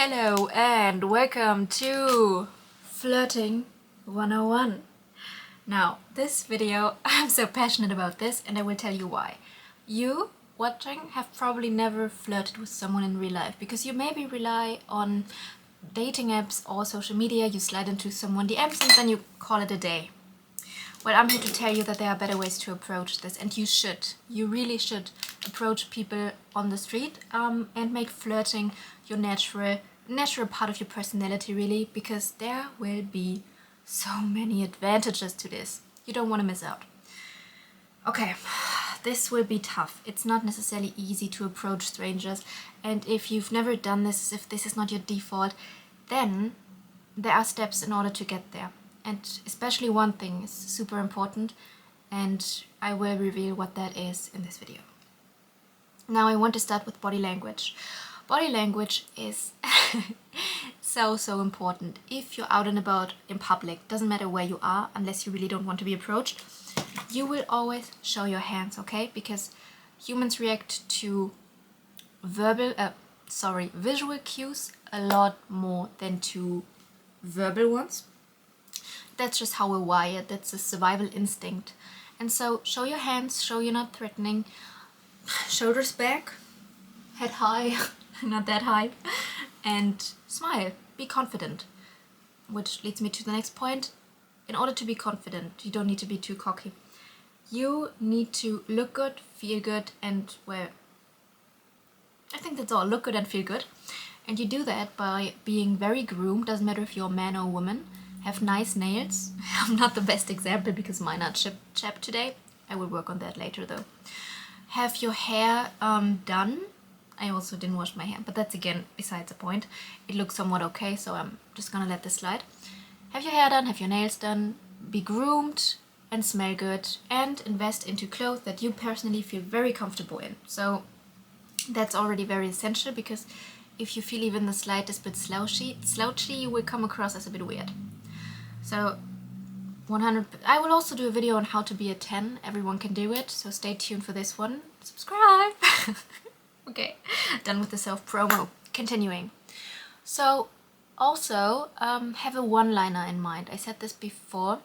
Hello and welcome to Flirting 101. Now, this video, I'm so passionate about this and I will tell you why. You watching have probably never flirted with someone in real life because you maybe rely on dating apps or social media, you slide into someone DMs and then you call it a day. Well, I'm here to tell you that there are better ways to approach this, and you really should approach people on the street and make flirting your natural part of your personality, really, because there will be so many advantages to this. You don't want to miss out. Okay, this will be tough. It's not necessarily easy to approach strangers, and if you've never done this, if this is not your default, then there are steps in order to get there. And especially one thing is super important, and I will reveal what that is in this video. Now I want to start with body language. Body language is so important. If you're out and about in public, doesn't matter where you are, unless you really don't want to be approached, you will always show your hands, okay? Because humans react to visual cues a lot more than to verbal ones. That's just how we're wired. That's a survival instinct. And so show your hands, show you're not threatening, shoulders back, head high, not that high, and smile. Be confident. Which leads me to the next point. In order to be confident, you don't need to be too cocky. You need to look good, feel good, and, well, I think that's all. Look good and feel good. And you do that by being very groomed. Doesn't matter if you're a man or a woman. Have nice nails. I'm not the best example because mine are chapped today. I will work on that later though. Have your hair done. I also didn't wash my hair, but that's again besides the point. It looks somewhat okay, so I'm just gonna let this slide. Have your hair done, have your nails done, be groomed and smell good, and invest into clothes that you personally feel very comfortable in. So that's already very essential, because if you feel even the slightest bit slouchy, you will come across as a bit weird. So 100. I will also do a video on how to be a 10. Everyone can do it, so stay tuned for this one. Subscribe! Okay, done with the self-promo. Continuing. So also have a one-liner in mind. I said this before.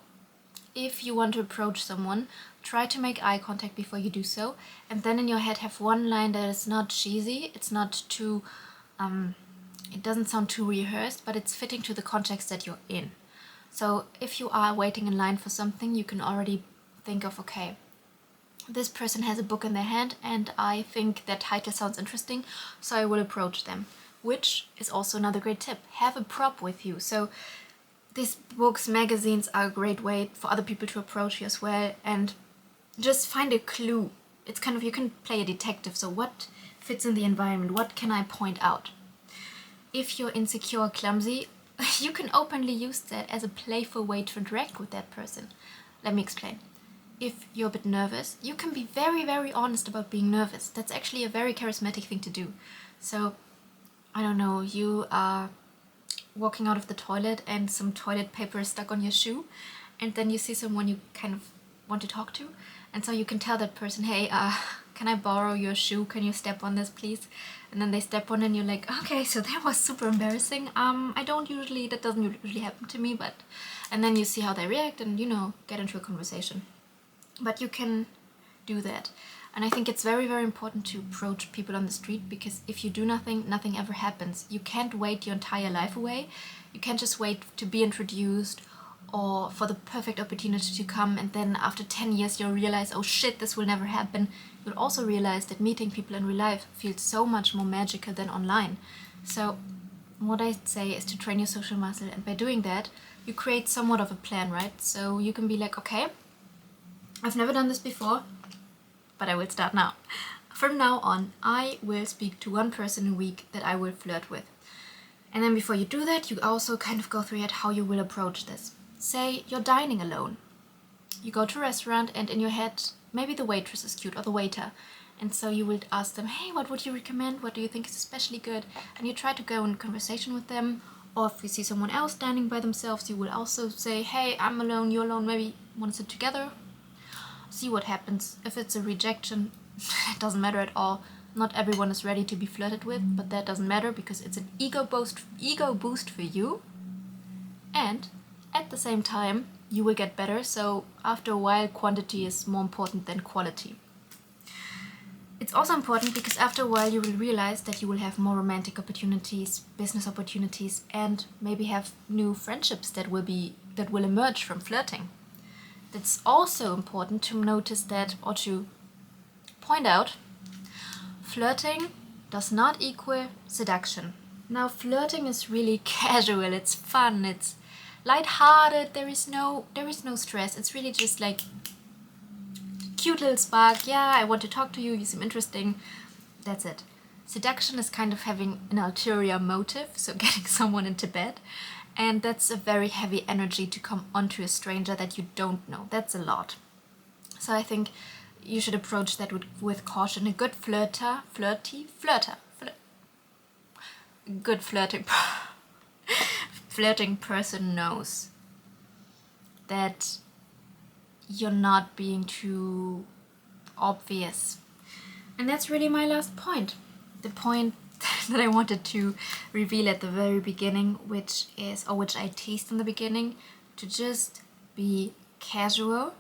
If you want to approach someone, try to make eye contact before you do so, and then in your head have one line that is not cheesy, it's not too it doesn't sound too rehearsed, but it's fitting to the context that you're in. So if you are waiting in line for something, you can already think of, okay, this person has a book in their hand and I think their title sounds interesting, so I will approach them. Which is also another great tip. Have a prop with you. So these books, magazines are a great way for other people to approach you as well, and just find a clue. It's kind of, you can play a detective, so what fits in the environment, what can I point out? If you're insecure or clumsy, you can openly use that as a playful way to interact with that person. Let me explain. If you're a bit nervous, you can be very honest about being nervous. That's actually a very charismatic thing to do. So, I don't know, you are walking out of the toilet and some toilet paper is stuck on your shoe, and then you see someone you kind of want to talk to, and so you can tell that person, hey, can I borrow your shoe? Can you step on this, please? And then they step on and you're like, okay, so that was super embarrassing. That doesn't usually happen to me, but... And then you see how they react and, get into a conversation. But you can do that. And I think it's very important to approach people on the street, because if you do nothing, nothing ever happens. You can't wait your entire life away. You can't just wait to be introduced or for the perfect opportunity to come, and then after 10 years you'll realize, oh shit, this will never happen. You'll also realize that meeting people in real life feels so much more magical than online. So what I'd say is to train your social muscle, and by doing that you create somewhat of a plan, right? So you can be like, okay, I've never done this before, but I will start now. From now on, I will speak to one person a week that I will flirt with. And then before you do that, you also kind of go through it how you will approach this. Say you're dining alone. You go to a restaurant and in your head, maybe the waitress is cute or the waiter. And so you will ask them, hey, what would you recommend? What do you think is especially good? And you try to go in conversation with them. Or if you see someone else dining by themselves, you will also say, hey, I'm alone, you're alone, maybe want to sit together? See what happens. If it's a rejection, it doesn't matter at all. Not everyone is ready to be flirted with, but that doesn't matter because it's an ego boost for you. And at the same time, you will get better. So after a while, quantity is more important than quality. It's also important because after a while you will realize that you will have more romantic opportunities, business opportunities, and maybe have new friendships that will emerge from flirting. It's also important to notice that, or to point out, flirting does not equal seduction. Now, flirting is really casual, it's fun, it's lighthearted, there is no stress. It's really just like cute little spark. Yeah, I want to talk to you, you seem interesting. That's it. Seduction is kind of having an ulterior motive, so getting someone into bed. And that's a very heavy energy to come onto a stranger that you don't know. That's a lot. So I think you should approach that with caution. A good good flirting person knows that you're not being too obvious. And that's really my last point. The point that I wanted to reveal at the very beginning, which I teased in the beginning, to just be casual.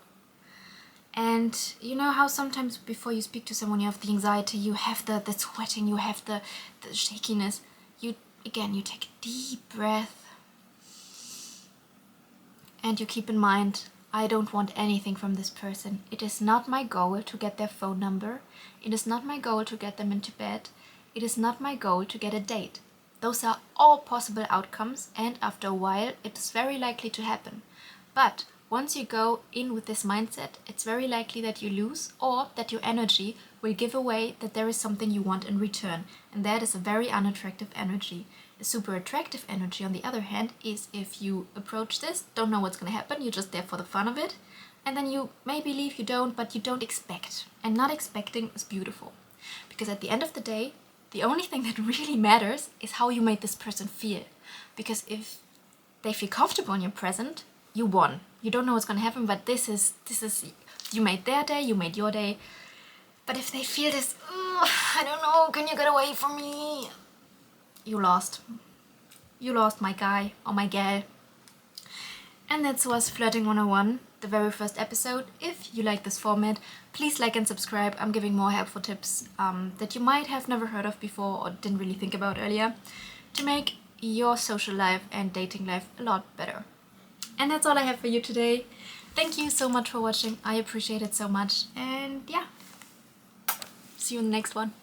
And you know how sometimes before you speak to someone you have the anxiety, you have the sweating, you have the shakiness. You take a deep breath and you keep in mind, I don't want anything from this person. It is not my goal to get their phone number. It is not my goal to get them into bed. It is not my goal to get a date. Those are all possible outcomes, and after a while it's very likely to happen. But once you go in with this mindset, it's very likely that you lose, or that your energy will give away that there is something you want in return, and that is a very unattractive energy. A super attractive energy, on the other hand, is if you approach this, don't know what's going to happen, you're just there for the fun of it, and then you may believe you don't, but you don't expect. And not expecting is beautiful. Because at the end of the day, the only thing that really matters is how you made this person feel. Because if they feel comfortable in your present, you won. You don't know what's going to happen, but this is you made their day, you made your day. But if they feel this, I don't know, can you get away from me? You lost. You lost, my guy or my gal. And that was Flirting 101, the very first episode. If you like this format, please like and subscribe. I'm giving more helpful tips that you might have never heard of before or didn't really think about earlier to make your social life and dating life a lot better. And that's all I have for you today. Thank you so much for watching. I appreciate it so much. And yeah, see you in the next one.